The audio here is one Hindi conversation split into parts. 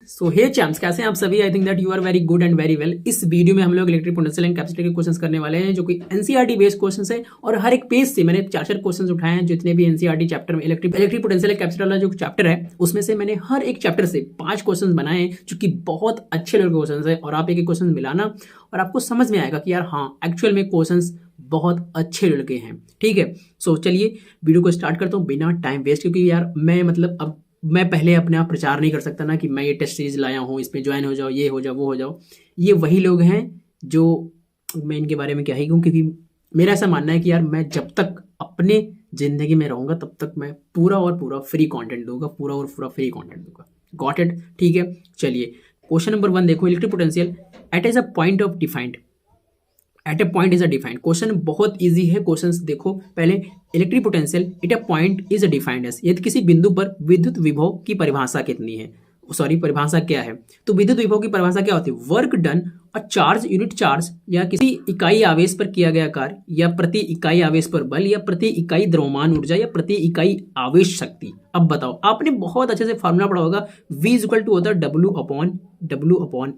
सो हे चैम्प्स, कैसे हैं आप सभी? I think that you are very good and very well. इस वीडियो में हम लोग इलेक्ट्रिक पोटेंशियल एंड कैपेसिटी के क्वेश्चंस करने वाले हैं, जो कि एनसीईआरटी बेस्ड क्वेश्चंस है। और हर एक पेज से मैंने 4 क्वेश्चंस उठाए हैं। जितने भी एनसीईआरटी चैप्टर में इलेक्ट्रिक पोटेंशियल एंड कैपेसिटी वाला जो चैप्टर है, उसमें से मैंने हर एक चैप्टर से 5 क्वेश्चन बनाए हैं, जो कि बहुत अच्छे लेवल के क्वेश्चन है। और आप एक क्वेश्चन मिलाना और आपको समझ में आएगा कि यार हाँ, एक्चुअल में क्वेश्चन बहुत अच्छे लेवल के हैं। ठीक है, सो चलिए वीडियो को स्टार्ट करता हूँ बिना टाइम वेस्ट, क्योंकि यार मैं पहले अपने आप प्रचार नहीं कर सकता ना कि मैं ये टेस्ट सीरीज लाया हूँ, इसमें ज्वाइन हो जाओ, ये हो जाओ, वो हो जाओ। ये वही लोग हैं जो, मैं इनके बारे में क्या ही कहूँ, क्योंकि मेरा ऐसा मानना है कि यार मैं जब तक अपने ज़िंदगी में रहूँगा तब तक मैं पूरा और पूरा फ्री कंटेंट दूंगा, पूरा और पूरा फ्री कंटेंट दूंगा। Got it? ठीक है, चलिए क्वेश्चन नंबर 1 देखो। Electric potential at as a point of defined, at a point is a defined. Question बहुत इजी है। क्वेश्चन देखो पहले, electric potential at a point is a defined as, यदि किसी बिंदु पर विद्युत विभव की परिभाषा कितनी है, सॉरी परिभाषा क्या है। तो विद्युत विभव की परिभाषा क्या होती है? वर्क डन और चार्ज, यूनिट चार्ज, या किसी इकाई आवेश पर किया गया कार्य, या प्रति इकाई आवेश पर बल, या प्रति इकाई द्रव्यमान ऊर्जा, या प्रति इकाई आवेश शक्ति। अब बताओ, आपने बहुत अच्छे से फॉर्मूला पढ़ा होगा, V इक्वल टू होता है W अपॉन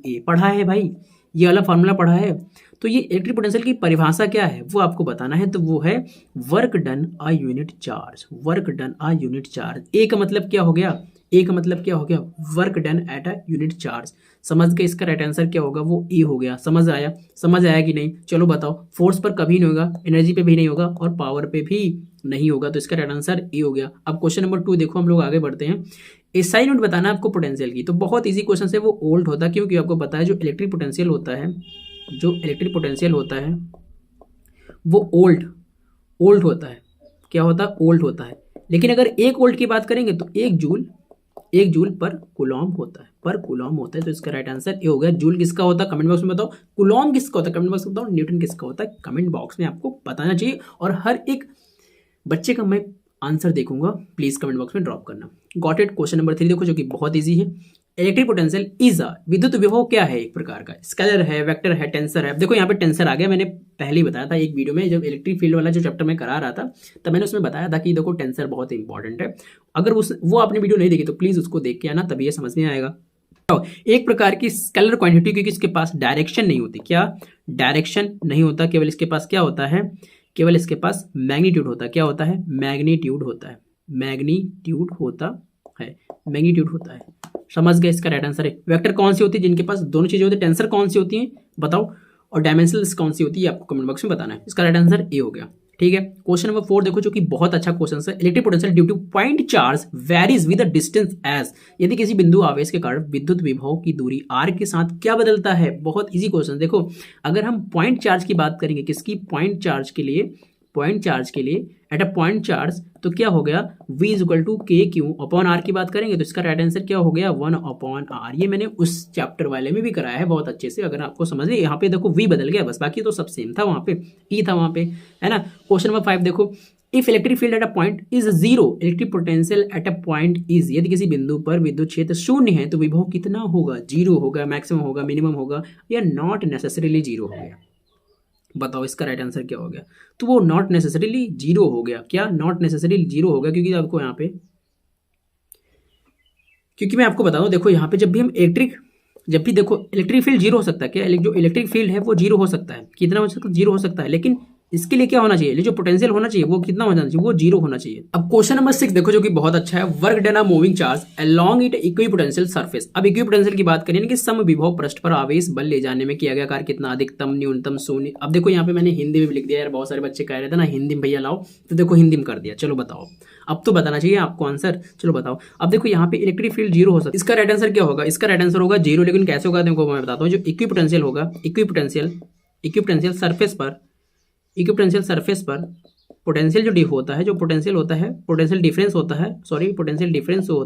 A। पढ़ा है भाई, ये वाला फॉर्मूला पढ़ा है। तो ये इलेक्ट्रिक पोटेंशियल की परिभाषा क्या है वो आपको बताना है। तो वो है work done a unit charge, work done a unit charge. A का मतलब क्या हो गया? ए का मतलब क्या हो गया? Work done at a unit charge. समझ गए? इसका राइट आंसर क्या होगा? वो ए हो गया। समझ आया? समझ आया कि नहीं? चलो बताओ। फोर्स पर कभी नहीं होगा, एनर्जी पे भी नहीं होगा, और पावर पे भी नहीं होगा। तो इसका राइट आंसर ए हो गया। अब क्वेश्चन नंबर 2 देखो, हम लोग आगे बढ़ते हैं। एसआई यूनिट बताना है आपको पोटेंशियल की। तो बहुत ईजी क्वेश्चन है, वो ओल्ड होता है, क्योंकि आपको पता है जो इलेक्ट्रिक पोटेंशियल होता है, जो इलेक्ट्रिक पोटेंशियल होता है वो ओल्ड होता है। क्या होता है? ओल्ड होता है। लेकिन अगर 1 वोल्ट की बात करेंगे तो 1 जूल पर कूलॉम होता है, तो इसका राइट आंसर ये हो गया। जूल किसका होता है कमेंट बॉक्स में बताओ, कूलॉम किसका होता है कमेंट बॉक्स में बताओ, न्यूटन किसका होता है कमेंट बॉक्स में आपको बताना चाहिए। और हर एक बच्चे का मैं आंसर देखूंगा, प्लीज कमेंट बॉक्स में ड्रॉप करना। Got it? क्वेश्चन नंबर 3 देखो, जो कि बहुत ईजी है। इलेक्ट्रिक पोटेंशियल इज अ, विद्युत विभव क्या है? एक प्रकार का स्केलर है, वेक्टर है, टेंसर है। देखो यहाँ पे टेंसर आ गया, मैंने पहले ही बताया था एक वीडियो में, जब इलेक्ट्रिक फील्ड वाला जो चैप्टर मैं करा रहा था, तब मैंने उसमें बताया था कि देखो टेंसर बहुत इंपॉर्टेंट है। अगर वो आपने वीडियो नहीं देखी तो प्लीज उसको देख के आना, तभी ये समझ में आएगा। एक प्रकार की स्केलर क्वांटिटी, क्योंकि इसके पास डायरेक्शन नहीं होती। क्या? डायरेक्शन नहीं होता, केवल इसके पास क्या होता है? केवल इसके पास मैग्नीट्यूड होता है। क्या होता है? मैग्नीट्यूड होता है, मैग्नीट्यूड होता है, मैग्नीट्यूड होता है। समझ गए? इसका राइट आंसर है। वेक्टर कौन सी होती है जिनके पास दोनों चीजें होती है? टेंसर कौन सी होती है बताओ, और डायमेंशनल कौन सी होती है आपको कमेंट बॉक्स में बताना है। इसका राइट आंसर ए हो गया। ठीक है, क्वेश्चन नंबर 4 देखो, जो कि बहुत अच्छा क्वेश्चन है। Electric potential due to point charge varies with the distance as, यदि किसी बिंदु आवेश के कारण विद्युत विभव की दूरी r के साथ क्या बदलता है? बहुत इजी क्वेश्चन। देखो अगर हम पॉइंट चार्ज की बात करेंगे, किसकी? पॉइंट चार्ज के लिए, पॉइंट चार्ज के लिए एट अ पॉइंट चार्ज, तो क्या हो गया? V इक्वल टू के क्यू अपॉन आर की बात करेंगे तो इसका राइट आंसर क्या हो गया? 1 अपॉन आर। ये मैंने उस चैप्टर वाले में भी कराया है बहुत अच्छे से, अगर आपको समझ ले। यहाँ पे देखो V बदल गया बस, बाकी तो सब सेम था। वहाँ पे E था, वहाँ पे है ना। क्वेश्चन नंबर 5 देखो, if electric field at a point is zero, electric potential at a point is, यदि किसी बिंदु पर विद्युत क्षेत्र शून्य है तो विभव कितना होगा? 0 होगा, मैक्सिमम होगा, मिनिमम होगा, या नॉट नेसेसरीली 0 हो गया? बताओ इसका राइट आंसर क्या हो गया? तो वो नॉट नेसेसरीली 0 हो गया। क्या? नॉट नेसेसरीली 0 हो गया, क्योंकि आपको यहाँ पे, क्योंकि मैं आपको बता दूं, देखो यहाँ पे जब भी देखो इलेक्ट्रिक फील्ड 0 हो सकता है। क्या? जो इलेक्ट्रिक फील्ड है वो 0 हो सकता है। कितना हो सकता है? 0 हो सकता है। लेकिन इसके लिए क्या होना चाहिए? जो पोटेंशियल होना चाहिए वो कितना होना चाहिए? वो 0 होना चाहिए। अब क्वेश्चन नंबर 6 देखो, जो कि बहुत अच्छा है। Work done a moving charge along it equipotential surface. अब इक्विपोटेंशियल की बात करें कि समविभव पृष्ठ पर आवेश बल ले जाने में किया गया कार्य कितना? अधिकतम, न्यूनतम, शून्य। अब देखो यहाँ पे मैंने हिंदी में भी लिख दिया यार, बहुत सारे बच्चे कह रहे थे ना हिंदी में भैया लाओ, तो देखो हिंदी में कर दिया। चलो बताओ, अब तो बताना चाहिए आपको आंसर। चलो बताओ। अब देखो यहाँ पे इलेक्ट्रिक फील्ड 0 हो सकता है। इसका राइट आंसर क्या होगा? इसका राइट आंसर होगा 0। लेकिन कैसे होगा देखो मैं बताता हूँ। जो इक्विपोटेंशियल होगा, इक्विपोटेंशियल सरफेस पर पोटेंशियल जो होता है, पोटेंशियल डिफरेंस होता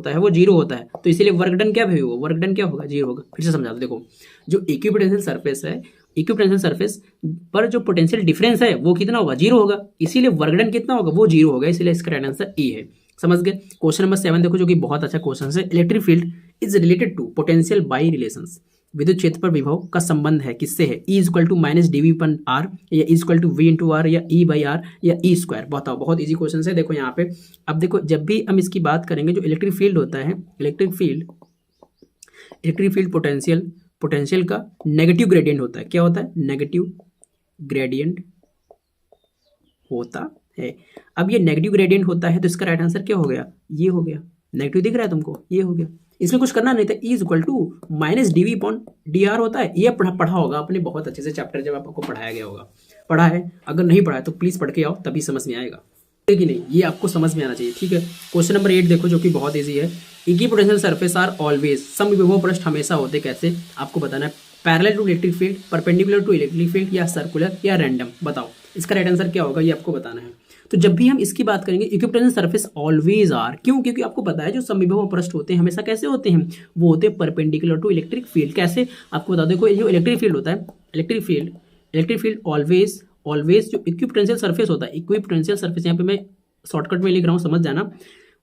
है वो 0 होता है। तो इसीलिए वर्क डन क्या होगा? वर्क डन क्या होगा? 0 होगा। फिर से समझा दो। देखो जो इक्विपोटेंशियल सरफेस है, इक्विपोटेंशियल सरफेस पर जो पोटेंशियल डिफरेंस है वो कितना होगा? 0 होगा। इसीलिए वर्क डन कितना होगा? वो 0 होगा। इसीलिए इसका राइट आंसर ई है। समझ गए? क्वेश्चन नंबर 7 देखो, जो कि बहुत अच्छा क्वेश्चन है। Electric field is related to potential by relations, विद्युत क्षेत्र पर विभव का संबंध है किससे है? E equal to minus d V upon r, या E equal to V into r, या E बाई आर, या E स्क्वायर। बताओ, बहुत इजी क्वेश्चन है। देखो यहाँ पे, अब देखो जब भी हम इसकी बात करेंगे, जो इलेक्ट्रिक फील्ड होता है, इलेक्ट्रिक फील्ड पोटेंशियल का नेगेटिव ग्रेडियंट होता है। क्या होता है? नेगेटिव ग्रेडियंट होता है। अब ये नेगेटिव ग्रेडियंट होता है तो इसका राइट आंसर क्या हो गया? ये हो गया। नेगेटिव दिख रहा है तुमको? ये हो गया। इसमें कुछ करना नहीं था। E equal to minus d V upon d r होता है। ये पढ़ा होगा आपने बहुत अच्छे से चैप्टर, जब आपको पढ़ाया गया होगा। पढ़ा है? अगर नहीं पढ़ा है तो प्लीज पढ़ के आओ, तभी समझ में आएगा। कि नहीं, ये आपको समझ में आना चाहिए। ठीक है, क्वेश्चन नंबर 8 देखो, जो कि बहुत इजी है। इक्विपोटेंशियल सरफेस आर ऑलवेज, समविभव पृष्ठ हमेशा होते कैसे? आपको बताना है। Parallel to electric field, perpendicular to electric field, या सर्कुलर, या रैंडम। बताओ इसका राइट आंसर क्या होगा, ये आपको बताना है। तो जब भी हम इसकी बात करेंगे, इक्विपोटेंशियल सरफेस ऑलवेज आर, क्यों? क्योंकि आपको पता है जो समविभव पृष्ठ होते हैं हमेशा कैसे होते हैं? वो होते हैं परपेंडिकुलर टू इलेक्ट्रिक फील्ड। कैसे? आपको बता दो, जो इलेक्ट्रिक फील्ड होता है, इलेक्ट्रिक फील्ड ऑलवेज जो इक्विपोटेंशियल सरफेस होता है, इक्विपोटेंशियल सरफेस, यहाँ पे मैं शॉर्टकट में लिख रहा हूँ, समझ जाना।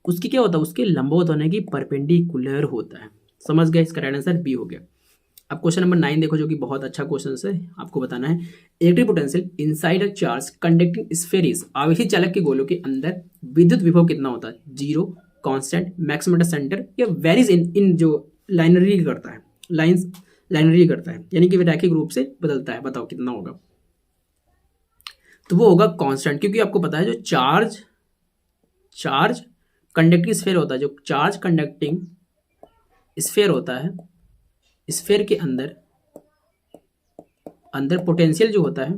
उसकी क्या होता है? उसके लंबवत होने की परपेंडिकुलर होता है। समझ गए? इसका राइट आंसर बी हो गया। अब क्वेश्चन नंबर 9 देखो, जो कि बहुत अच्छा क्वेश्चन है। आपको बताना है electric potential inside a charge conducting sphere is, आवेशी चालक के गोलों के अंदर विद्युत विभव कितना होता है? 0, कांस्टेंट, मैक्सिमम एट सेंटर, या वेरीज इन जो लाइनरी करता है, लाइनरी करता है, यानी कि रैखिक रूप से बदलता है। बताओ कितना होगा? तो वो होगा कांस्टेंट, क्योंकि आपको पता है जो चार्ज कंडक्टिंग स्फीयर होता है, जो चार्ज कंडक्टिंग स्फीयर होता है, स्फीयर के अंदर पोटेंशियल जो होता है,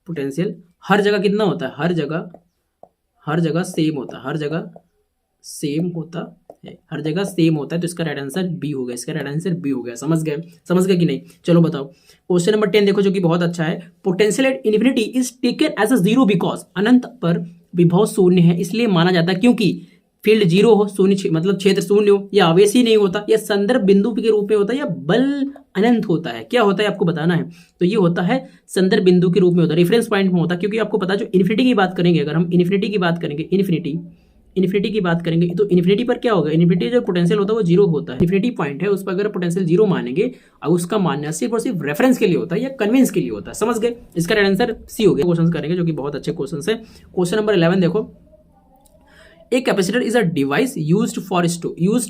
पोटेंशियल हर जगह कितना होता है? हर जगह सेम होता है। हर जगह सेम होता है। तो इसका राइट आंसर बी हो गया। इसका राइट आंसर बी हो गया। समझ गए कि नहीं? चलो बताओ क्वेश्चन नंबर 10 देखो, जो कि बहुत अच्छा है। Potential at infinity is taken as a zero because, अनंत पर विभव शून्य है इसलिए माना जाता है क्योंकि फील्ड जीरो हो, शून्य मतलब क्षेत्र शून्य हो, या आवेशी नहीं होता, या संदर्भ बिंदु के रूप में होता है, या बल अनंत होता है। क्या होता है आपको बताना है। तो ये होता है संदर्भ बिंदु के रूप में होता है, रेफरेंस पॉइंट में होता है। क्योंकि आपको पता है जो इन्फिनिटी की बात करेंगे, अगर हम इन्फिनिटी की बात करेंगे, इन्फिनिटी की बात करेंगे, तो इन्फिनिटी पर क्या होगा? इन्फिनिटी जो पोटेंशियल होता है वो जीरो होता है। इन्फिनिटी पॉइंट है, उस पर अगर पोटेंशियल जीरो मानेंगे, और उसका मानना सिर्फ और सिर्फ रेफरेंस के लिए होता है या कन्विंस के लिए होता है। समझ गए? इसका राइट आंसर सी हो गया। क्वेश्चन करेंगे जो कि बहुत अच्छे क्वेश्चन है। क्वेश्चन नंबर 11 देखो, एक capacitor is a device used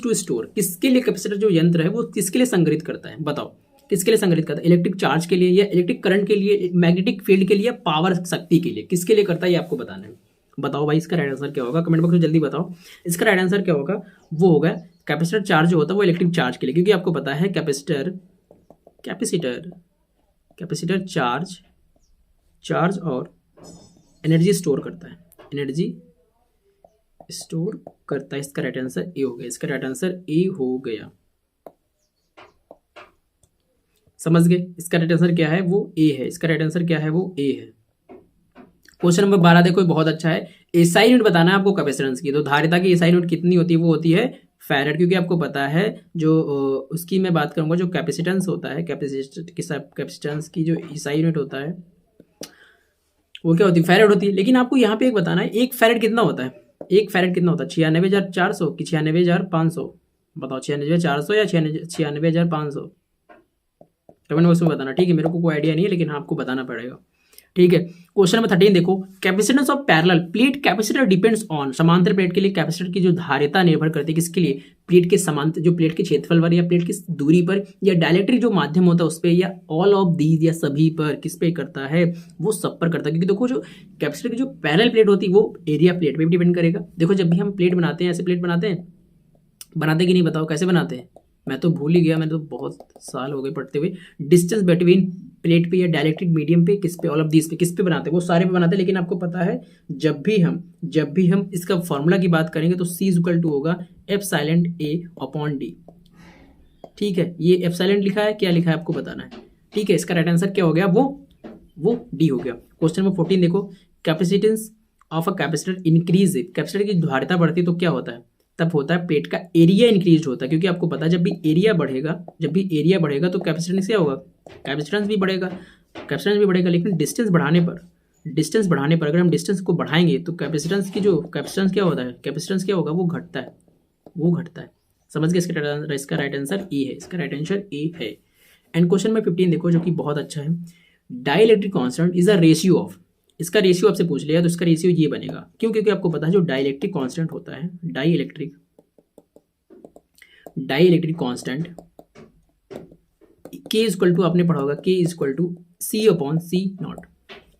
to store. किसके लिए कैपेसिटर जो यंत्र है वो किसके लिए संग्रहित करता है? बताओ किसके लिए संग्रहित करता है? इलेक्ट्रिक चार्ज के लिए, या इलेक्ट्रिक करंट के लिए, मैग्नेटिक फील्ड के लिए, पावर शक्ति के लिए? किसके लिए करता है ये आपको बताना है। बताओ भाई इसका राइट आंसर क्या होगा? कमेंट बॉक्स में जल्दी बताओ। इसका राइट आंसर क्या होगा? वो होगा कैपेसिटर चार्ज जो होता है वो इलेक्ट्रिक चार्ज के लिए, क्योंकि आपको पता है कैपेसिटर चार्ज और एनर्जी स्टोर करता है, इसका राइट आंसर ए हो गया। इसका राइट आंसर ए हो गया। समझ गए? इसका राइट आंसर क्या है? वो ए है। इसका राइट आंसर क्या है? वो ए है। क्वेश्चन नंबर 12 देखो, बहुत अच्छा है। एसआई यूनिट बताना है आपको कैपेसिटेंस की। तो धारिता की एसआई यूनिट कितनी होती है? वो होती है फैरेड, क्योंकि आपको पता है जो उसकी मैं बात करूंगा, जो कैपेसिटेंस होता है, कैपेसिटेंस की जो एसआई यूनिट होता है वो क्या होती है? फैरेड होती है। लेकिन आपको यहाँ पे एक बताना है, एक फैरेड कितना होता है? 96,400 कि 96,500? बताओ 96,400 या 96,500? कमेंट बॉक्स में बताना। ठीक है, मेरे को कोई आइडिया नहीं है, लेकिन आपको बताना पड़ेगा। ठीक है, क्वेश्चन नंबर 13 देखो, capacitance of parallel plate capacitor depends on. समांतर प्लेट के लिए कैपेसिटर की जो धारिता निर्भर करती है किसके लिए? प्लेट के समांतर, जो प्लेट के क्षेत्रफल पर, या प्लेट की दूरी पर, या डायलेक्ट्रिक जो माध्यम होता है उस पर, या ऑल ऑफ दीज, या सभी पर। किस पे करता है? वो सब पर करता है। क्योंकि देखो जो कैपेसिटर की जो पैरेलल प्लेट होती है वो एरिया प्लेट पे भी डिपेंड करेगा। देखो जब भी हम प्लेट बनाते हैं, ऐसे प्लेट बनाते कि नहीं? बताओ कैसे बनाते हैं? मैं तो भूल ही गया, मैंने तो बहुत साल हो गए पढ़ते हुए। डिस्टेंस बिटवीन प्लेट पे, या डायलेक्ट्रिक मीडियम पे, किस पे, ऑल ऑफ दीज पे, किस पे बनाते हैं? वो सारे पे बनाते हैं। लेकिन आपको पता है जब भी हम इसका फॉर्मूला की बात करेंगे तो C इक्वल टू होगा एप्सिलॉन A अपॉन D। ठीक है, ये एप्सिलॉन लिखा है, क्या लिखा है आपको बताना है। ठीक है, इसका राइट आंसर क्या हो गया? वो D हो गया। क्वेश्चन नंबर 14 देखो, capacitance of a capacitor increase. Capacitor की धारिता बढ़ती है तो क्या होता है? तब होता है प्लेट का एरिया इंक्रीज होता है। क्योंकि आपको पता है जब भी एरिया बढ़ेगा तो कैपेसिटेंस क्या होगा? कैपेसिटेंस भी बढ़ेगा। लेकिन डिस्टेंस बढ़ाने पर अगर हम डिस्टेंस को बढ़ाएंगे तो कैपेसिटेंस क्या होता है? कैपेसिटेंस क्या होगा? वो घटता है। समझ गए? इसका राइट आंसर ए है। इसका राइट आंसर ए है। एंड क्वेश्चन नंबर 15 देखो, जो कि बहुत अच्छा है। Dielectric constant is a ratio of. इसका रेशियो आपसे पूछ लिया तो इसका रेशियो ये बनेगा। क्यों? क्योंकि आपको पता है जो डाइलेक्ट्रिक कांस्टेंट होता है, डाइलेक्ट्रिक कांस्टेंट के इक्वल टू आपने पढ़ा होगा के equal to C upon C naught.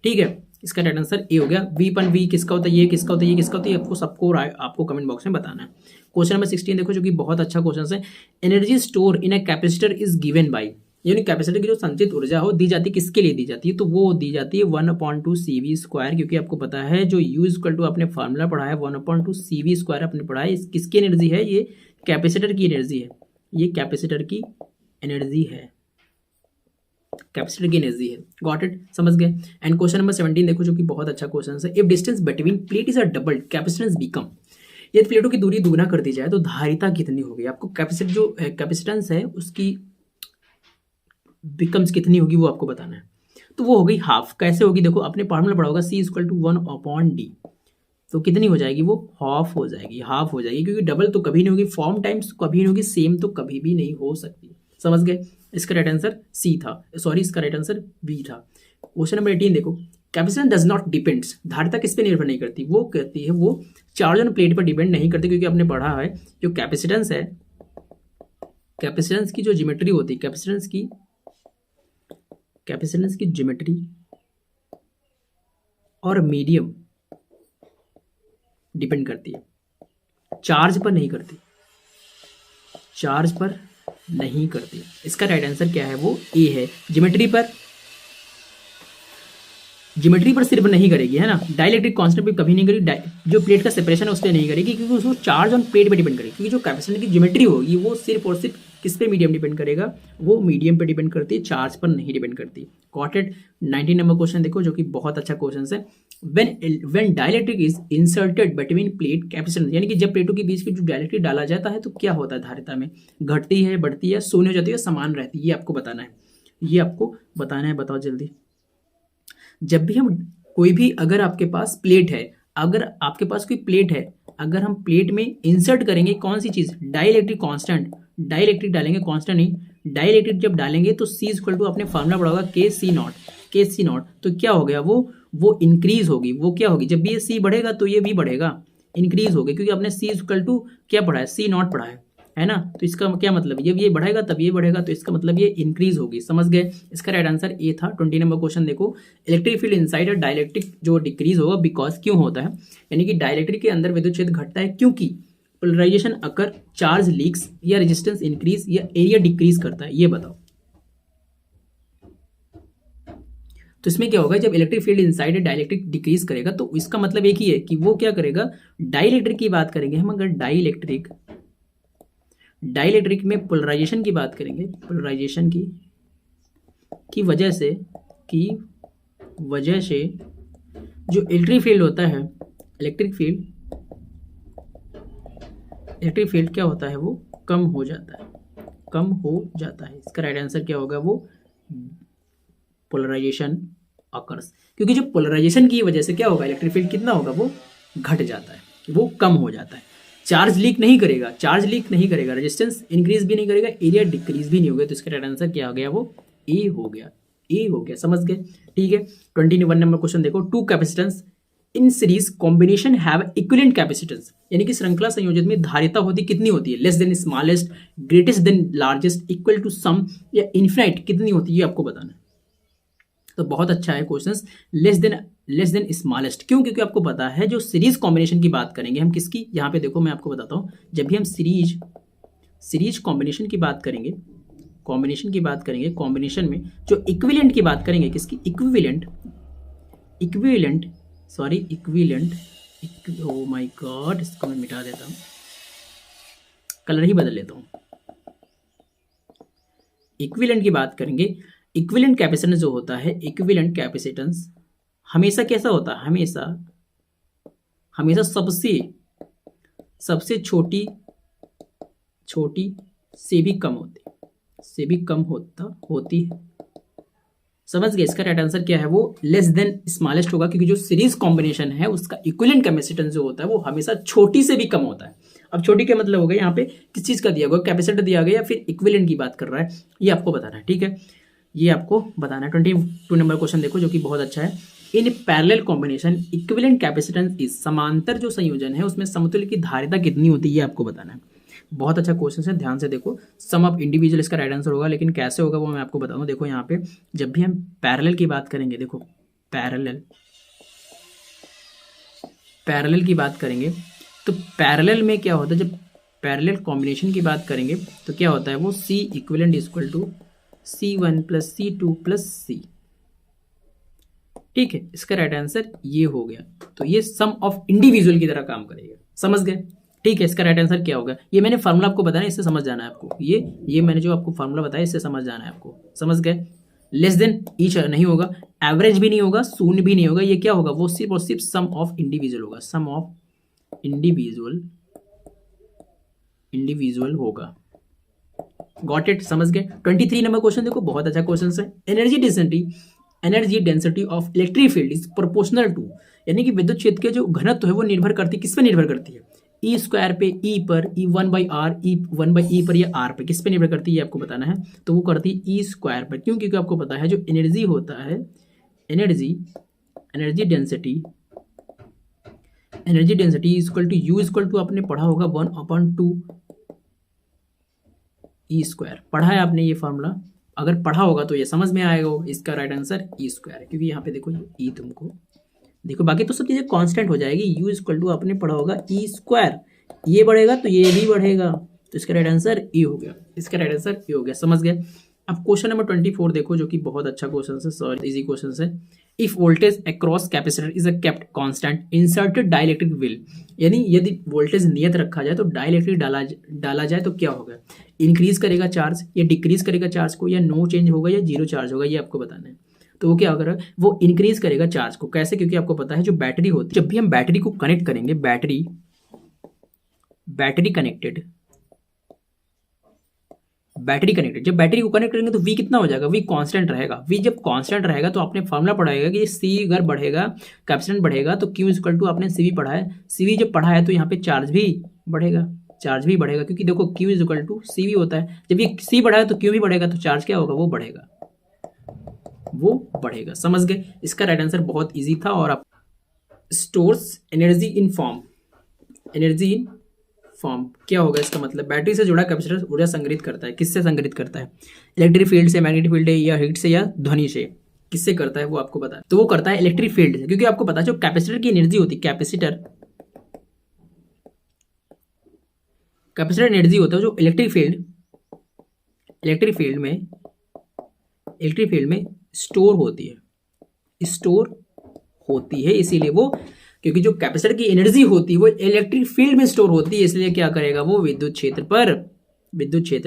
ठीक है, इसका राइट आंसर ए हो गया। वी अपन वी किसका होता है, ये किसका होता है, ये किसका होता है, आपको सबको आपको कमेंट बॉक्स में बताना है। क्वेश्चन नंबर 16 देखो, जो कि बहुत अच्छा क्वेश्चन है। Energy store in a capacitor is given by, यानी कैपेसिटर की जो संचित ऊर्जा हो दी जाती है, किसके लिए दी जाती है, तो वो दी जाती है 1/2 CV स्क्वायर, क्योंकि आपको पता है जो U इक्वल टू आपने फार्मूला पढ़ा है 1/2 CV स्क्वायर आपने पढ़ा है, किसकी एनर्जी है, ये कैपेसिटर की एनर्जी है, ये कैपेसिटर की एनर्जी है, कैपेसिटर की एनर्जी है। गॉट इट, समझ गए। एंड क्वेश्चन नंबर 17 देखो, जो कि बहुत अच्छा क्वेश्चन है। If distance between plate is a double capacitance become, यदि प्लेटों की दूरी दुगना कर दी जाए तो धारिता कितनी होगी, आपको कैपेसिटर जो कैपेसिटेंस है उसकी बिकम्स कितनी होगी वो आपको बताना है। तो वो हो गई हाफ। कैसे होगी, देखो आपने फार्मूला पढ़ा होगा C इक्वल टू 1/D, तो कितनी हो जाएगी, वो हाफ हो जाएगी, हाफ हो जाएगी, क्योंकि डबल तो कभी नहीं होगी, फॉर्म टाइम्स कभी नहीं होगी, सेम तो कभी भी नहीं हो सकती। समझ गए। इसका राइट आंसर सी था, सॉरी इसका राइट आंसर बी था। क्वेश्चन नंबर 18 देखो, कैपेसिटेंस डज नॉट डिपेंड्स, धारिता किस पे निर्भर नहीं करती, वो कहती है वो चार्ज ऑन प्लेट पर डिपेंड नहीं करती, क्योंकि आपने पढ़ा है जो कैपेसिटेंस है, कैपेसिटेंस की जो ज्योमेट्री होती है, कैपेसिटेंस की ज्योमेट्री और मीडियम डिपेंड करती है, चार्ज पर नहीं करती, चार्ज पर नहीं करती। इसका राइट आंसर क्या है, वो ए है। ज्योमेट्री पर सिर्फ नहीं करेगी, है ना, डाइलेक्ट्रिक कांस्टेंट पे कभी नहीं करेगी, जो प्लेट का सेपरेशन है उस पर नहीं करेगी, क्योंकि उसको चार्ज ऑन प्लेट पे डिपेंड करेगी, क्योंकि जो कैपेसिटर की ज्योमेट्री होगी वो सिर्फ और सिर्फ किस पे मीडियम डिपेंड करेगा, वो मीडियम पे डिपेंड करती है, चार्ज पर नहीं डिपेंड करती। Got it. 19 नंबर क्वेश्चन देखो, जो कि बहुत अच्छा क्वेश्चन है। When dielectric is inserted between plate capacitance, यानी कि जब प्लेटों के बीच की जो डाइलेक्ट्रिक डाला जाता है तो क्या होता है, धारिता में घटती है, बढ़ती है, शून्य हो जाती है, समान रहती है, ये आपको बताना है, ये आपको बताना है। बताओ जल्दी। जब भी हम कोई भी, अगर आपके पास प्लेट है, अगर आपके पास कोई प्लेट है, अगर हम प्लेट में इंसर्ट करेंगे कौन सी चीज, डाइलेक्ट्रिक कांस्टेंट, डाइलेक्ट्रिक डालेंगे, कांस्टेंट नहीं, डाइलेक्ट्रिक जब डालेंगे तो C इक्वल टू आपने फार्मूला पढ़ा होगा के सी नॉट, तो क्या हो गया, वो इंक्रीज होगी, वो क्या होगी, जब भी ये C बढ़ेगा तो ये भी बढ़ेगा, इंक्रीज होगी, क्योंकि आपने C इक्वल टू क्या पढ़ा है, C नॉट पढ़ा है ना, तो इसका क्या मतलब, जब ये बढ़ेगा तब ये बढ़ेगा, तो इसका मतलब ये इंक्रीज होगी। समझ गए। इसका राइट आंसर ए था। 20 नंबर क्वेश्चन देखो, इलेक्ट्रिक फील्ड इनसाइड डाइलेक्ट्रिक जो डिक्रीज होगा बिकॉज, क्यों होता है, यानी कि डाइलेक्ट्रिक के अंदर विद्युत क्षेत्र घटता है क्योंकि पोलराइजेशन अकर, चार्ज लीक्स, या रेजिस्टेंस इंक्रीज, या एरिया डिक्रीज करता है, ये बताओ। तो इसमें क्या होगा, जब electric field inside dielectric decrease करेगा तो इसका मतलब एक ही है कि वो क्या करेगा, डाइलेक्ट्रिक की बात करेंगे हम, अगर डाइलेक्ट्रिक में पोलराइजेशन की बात करेंगे, पोलराइजेशन की वजह से जो इलेक्ट्रिक फील्ड होता है, इलेक्ट्रिक फील्ड क्या होता है, वो कम हो जाता है, इसका राइट आंसर क्या होगा, वो पोलराइजेशन अकर्स, क्योंकि जो पोलराइजेशन की वजह से क्या होगा, इलेक्ट्रिक फील्ड कितना होगा, वो घट जाता है, वो कम हो जाता है, चार्ज लीक नहीं करेगा, रेजिस्टेंस इंक्रीज भी नहीं करेगा, एरिया डिक्रीज भी नहीं होगा, तो इसका राइट आंसर क्या हो गया, वो ए हो गया। समझ गए। ठीक है। 21 नंबर क्वेश्चन देखो, two capacitance in series combination have equivalent capacitance, यानी कि श्रृंखला संयोजन में धारिता होती कितनी होती है, less than smallest, greatest than largest, equal to sum, या इन्फिनाइट, कितनी होती है ये आपको बताना है। तो बहुत अच्छा है क्वेश्चन, लेस देन स्मॉलेस्ट, क्यों, क्योंकि आपको पता है जो सीरीज कॉम्बिनेशन की बात करेंगे हम, किसकी, यहाँ पे देखो मैं आपको बताता हूँ, जब भी हम सीरीज कॉम्बिनेशन की बात करेंगे, कॉम्बिनेशन में जो इक्विवेलेंट की बात करेंगे, किसकी, इक्विवेलेंट, ओ माय गॉड, इसको मैं मिटा देता हूँ, कलर ही बदल लेता हूँ। इक्विवेलेंट की बात करेंगे, इक्विवेलेंट कैपेसिटेंस जो होता है, इक्विवेलेंट कैपेसिटेंस हमेशा कैसा होता है, हमेशा सबसे छोटी से भी कम होती है। समझ गए। इसका राइट आंसर क्या है, वो लेस देन स्मॉलेस्ट होगा, क्योंकि जो सीरीज कॉम्बिनेशन है उसका इक्विवेलेंट कैपेसिटेंस जो होता है वो हमेशा छोटी से भी कम होता है। अब छोटी क्या मतलब हो गया, यहाँ पे किस चीज का दिया गया, कैपेसिटर दिया गया या फिर इक्विवेलेंट की बात कर रहा है, ये आपको बताना है। ठीक है, ये आपको बताना है। 22 नंबर क्वेश्चन देखो, जो कि बहुत अच्छा है। In parallel combination equivalent capacitance is, समांतर जो संयोजन है उसमें समतुल्य की धारिता कितनी होती है, ये आपको बताना है। बहुत अच्छा क्वेश्चन है, ध्यान से देखो। सम ऑफ इंडिविजुअल इसका राइट आंसर होगा, लेकिन कैसे होगा वो मैं आपको बताऊँ। देखो यहाँ पे जब भी हम पैरेलल की बात करेंगे, देखो पैरेलल की बात करेंगे तो पैरेलल में क्या होता है, जब पैरेलल कॉम्बिनेशन की बात करेंगे तो क्या होता है, वो C equivalent equal to C1 plus C2 plus C। ठीक है, इसका राइट आंसर ये हो गया। तो ये सम ऑफ इंडिविजुअल की तरह काम करेगा, समझ गए। ठीक है, इसका राइट आंसर क्या होगा, ये मैंने फार्मूला आपको बताया, इससे समझ जाना है आपको। ये मैंने जो आपको फार्मूला बताया, इससे समझ जाना है आपको, समझ गए। लेस देन ईच नहीं होगा, एवरेज भी नहीं होगा, शून्य भी नहीं होगा, ये क्या होगा, वो सिर्फ और सिर्फ सम ऑफ इंडिविजुअल होगा, सम ऑफ इंडिविजुअल होगा। गॉट इट, समझ गए। 23 नंबर क्वेश्चन देखो, बहुत अच्छा क्वेश्चन है। Energy density of electric field is proportional to, यानी कि विद्युत क्षेत्र के जो घनत्व है वो निर्भर करती है, किस पे निर्भर करती है, ई स्क्वायर पे, ई पर, ई 1/r, ई 1/e पर, या आर पे, किस पे निर्भर करती है ये आपको बताना है। तो वो करती है ई स्क्वायर पर। क्यों? क्योंकि आपको पता है जो एनर्जी होता है, energy density equal to u equal to, आपने पढ़ा होगा 1/2 ई स्क्वायर, पढ़ा है आपने ये फॉर्मूला, अगर पढ़ा होगा तो ये समझ में आएगा। इसका राइट आंसर ई स्क्वायर है, क्योंकि यहाँ पे देखो ये ई तुमको देखो, बाकी तो सब चीज़ें कांस्टेंट हो जाएगी। यू इक्वल टू आपने पढ़ा होगा ई स्क्वायर, ये बढ़ेगा तो ये भी बढ़ेगा, तो इसका राइट आंसर ई हो गया, इसका राइट आंसर ई हो गया, समझ गए। अब क्वेश्चन नंबर 24 देखो, जो कि बहुत अच्छा क्वेश्चन है, सॉरी इजी क्वेश्चन है। If voltage across capacitor is kept constant inserted dielectric wheel, यानी यदि वोल्टेज नियत रखा जाए तो डाइलेक्ट्रिक डाला जाए तो क्या होगा, इंक्रीज करेगा चार्ज या डिक्रीज करेगा चार्ज को, या नो चेंज होगा या जीरो चार्ज होगा, ये आपको बताना है। तो वो क्या होगा, वो इंक्रीज करेगा चार्ज को। कैसे? क्योंकि आपको पता है जो बैटरी होती है, जब भी हम बैटरी को कनेक्ट करेंगे, बैटरी कनेक्टेड, जब बैटरी को कनेक्ट करेंगे तो V कितना हो जाएगा, V कांस्टेंट रहेगा। V जब कांस्टेंट रहेगा तो आपने फॉर्मूला पढ़ाएगा कि C अगर बढ़ेगा, कैपेसिटेंस बढ़ेगा तो Q इक्वल टू, आपने CV पढ़ा है, CV जब पढ़ा है तो यहाँ पे चार्ज भी बढ़ेगा, क्योंकि देखो Q इक्वल टू CV होता है, जब ये C बढ़ा है तो Q भी बढ़ेगा, तो चार्ज क्या होगा, वो बढ़ेगा, समझ गए। इसका राइट आंसर बहुत ईजी था। और आप स्टोर्स एनर्जी इन फॉर्म, क्या होगा इसका मतलब, बैटरी से जुड़ा कैपेसिटर ऊर्जा संग्रहित करता है। किससे संग्रहित करता है, इलेक्ट्रिक फील्ड से, मैग्नेटिक फील्ड है, या हीट से, या ध्वनि से, किससे करता है वो आपको पता है। तो वो करता है इलेक्ट्रिक फील्ड से, क्योंकि आपको पता है जो कैपेसिटर की एनर्जी होती है, कैपेसिटर एनर्जी होता है जो इलेक्ट्रिक फील्ड में स्टोर होती है, इसीलिए वो, क्योंकि जो कैपेसिटर की एनर्जी होती है वो इलेक्ट्रिक फील्ड में स्टोर होती है, इसलिए क्या करेगा, वो विद्युत क्षेत्र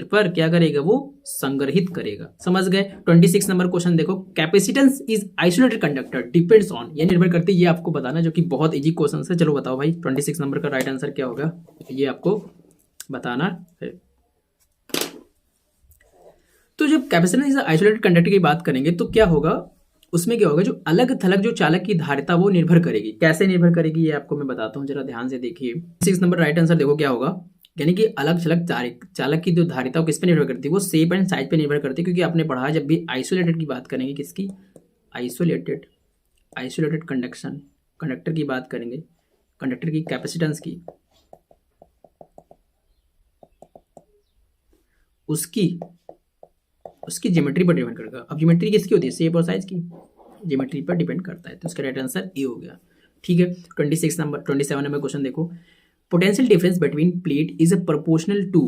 पर क्या करेगा, वो संग्रहित करेगा, समझ गए। 26 नंबर क्वेश्चन देखो, capacitance is isolated conductor depends on, ये निर्भर करती है, ये आपको बताना, जो कि बहुत इजी क्वेश्चन है। चलो बताओ भाई, 26 नंबर का राइट आंसर क्या होगा, ये आपको बताना है। तो जब कैपेसिटेंस इज आइसोलेटेड कंडक्टर की बात करेंगे तो क्या होगा, उसमें क्या होगा, जो अलग थलग जो चालक की धारिता वो निर्भर करेगी। कैसे निर्भर करेगी ये आपको मैं बताता हूँ, जरा ध्यान से देखिए। 6 नंबर राइट आंसर देखो क्या होगा, यानी कि अलग थलग चालक की जो धारिता वो किस पे निर्भर करती है, वो शेप एंड साइज पे निर्भर करती है। क्योंकि आपने पढ़ा जब भी आइसोलेटेड की बात करेंगे, किसकी, आइसोलेटेड कंडक्टर की बात करेंगे, कंडक्टर की कैपेसिटेंस की, उसकी ज्योमेट्री पर डिपेंड करेगा। अब ज्योमेट्री किसकी होती है, शेप और साइज की, ज्योमेट्री पर डिपेंड करता है। तो इसका राइट आंसर ए हो गया, ठीक है। 27 नंबर क्वेश्चन देखो, potential difference between plate is a proportional to,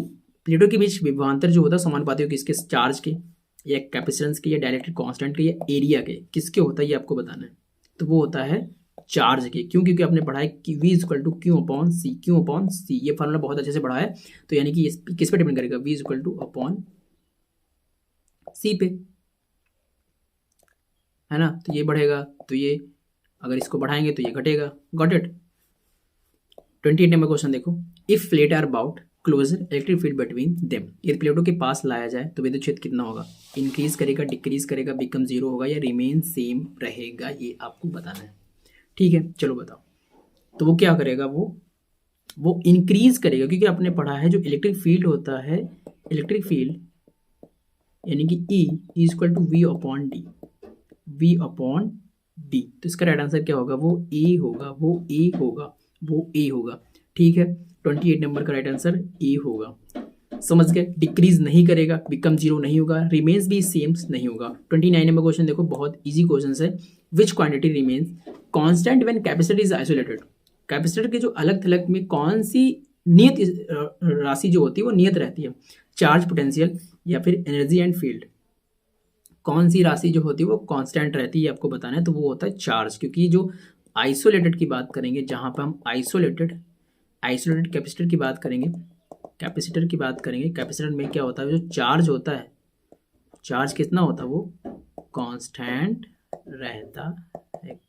प्लेटों के बीच विभवांतर जो होता है समानुपाती होगा किसके, चार्ज के, या कैपेसिटेंस के, या डाइलेक्ट्रिक कांस्टेंट के, या एरिया के, किसके होता है ये आपको बताना है। तो वो होता है चार्ज के। क्यों? क्योंकि आपने पढ़ा है कि V equal to Q upon C, ये फॉर्मूला बहुत अच्छे से पढ़ा है। तो यानी कि किस पे डिपेंड करेगा, V इक्वल टू अपॉन सी पे, है ना। तो ये बढ़ेगा, तो ये अगर इसको बढ़ाएंगे तो ये घटेगा, गॉट इट। 28 नंबर क्वेश्चन देखो, if plate are about closer electric field between them, ये प्लेटों के पास लाया जाए तो विद्युत क्षेत्र कितना होगा, इंक्रीज करेगा, डिक्रीज करेगा, बिकम जीरो होगा, या रिमेन सेम रहेगा, ये आपको बताना है, ठीक है। चलो बताओ, तो वो क्या करेगा, वो इंक्रीज करेगा, क्योंकि आपने पढ़ा है जो इलेक्ट्रिक फील्ड होता है, इलेक्ट्रिक फील्ड यानी कि E equal to V upon d, तो इसका राइट आंसर क्या होगा, वो A होगा, ठीक है। 28 नंबर का राइट आंसर ए होगा, समझ गए, डिक्रीज नहीं करेगा, बिकम जीरो नहीं होगा, रिमेन्स भी सेम नहीं होगा। 29 नंबर क्वेश्चन देखो, बहुत इजी क्वेश्चन है। विच quantity remains constant when capacitor is isolated. Capacitor के जो अलग थलग में कौन सी नियत राशि जो होती है वो नियत रहती है, चार्ज, पोटेंशियल या फिर एनर्जी एंड फील्ड। कौन सी राशि जो होती है वो कांस्टेंट रहती है आपको बताना है, तो वो होता है चार्ज। क्योंकि जो आइसोलेटेड की बात करेंगे, जहां पर हम आइसोलेटेड कैपेसिटर की बात करेंगे, कैपेसिटर में क्या होता है, जो चार्ज होता है, चार्ज कितना होता है, वो कांस्टेंट रहता है।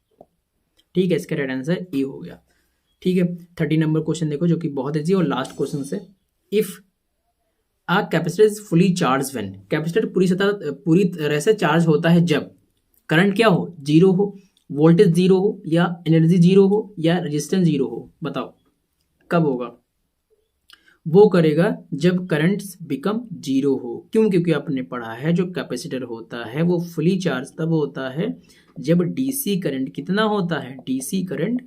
ठीक है, इसका राइट आंसर ए हो गया। ठीक है, 30 नंबर क्वेश्चन देखो, जो कि बहुत इजी और लास्ट क्वेश्चन है। If a capacitor is fully charge when, capacitor पूरी तरह से चार्ज होता है जब करंट क्या हो, जीरो हो, वोल्टेज जीरो हो, या एनर्जी जीरो हो, या रेजिस्टेंस जीरो हो। बताओ कब होगा? वो करेगा जब करंट बिकम जीरो हो। क्यों? क्योंकि आपने पढ़ा है जो कैपेसिटर होता है वो फुली चार्ज तब होता है जब डीसी करंट कितना होता है, डीसी करंट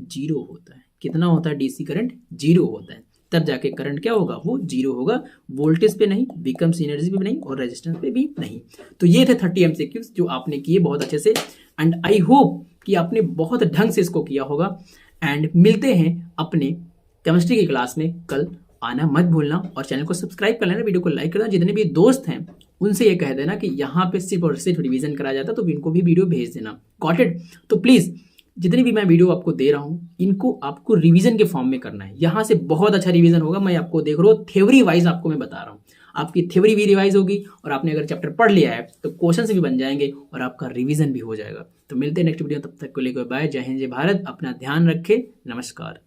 जीरो होता है। कितना होता है? डीसी करंट जीरो होता है, तब जाके करंट क्या होगा, वो जीरो होगा, वोल्टेज पे नहीं, बिकम्स एनर्जी पे नहीं, और रेजिस्टेंस पे भी नहीं। तो ये थे 30 एमसीक्यूज जो आपने किए बहुत अच्छे से, एंड आई होप कि आपने बहुत ढंग से इसको किया होगा। एंड मिलते हैं अपने केमिस्ट्री की क्लास में कल। आना मत भूलना और चैनल को सब्सक्राइब कर लेना, वीडियो को लाइक करना। जितने भी दोस्त हैं उनसे ये कह देना कि यहाँ पे सिर्फ और सिर्फ रिवीजन कराया जाता है, तो इनको भी वीडियो भेज देना। Got it? तो प्लीज जितनी भी मैं वीडियो आपको दे रहा हूँ, इनको आपको रिवीजन के फॉर्म में करना है। यहाँ से बहुत अच्छा रिवीजन होगा। मैं आपको देख रहा हूँ, थ्योरी वाइज आपको मैं बता रहा हूँ, आपकी थ्योरी भी रिवाइज होगी, और आपने अगर चैप्टर पढ़ लिया है तो क्वेश्चन भी बन जाएंगे और आपका रिवीजन भी हो जाएगा। तो मिलते हैं नेक्स्ट वीडियो, तब तक को लेकर बाय। जय हिंद, जय भारत। अपना ध्यान रखें। नमस्कार।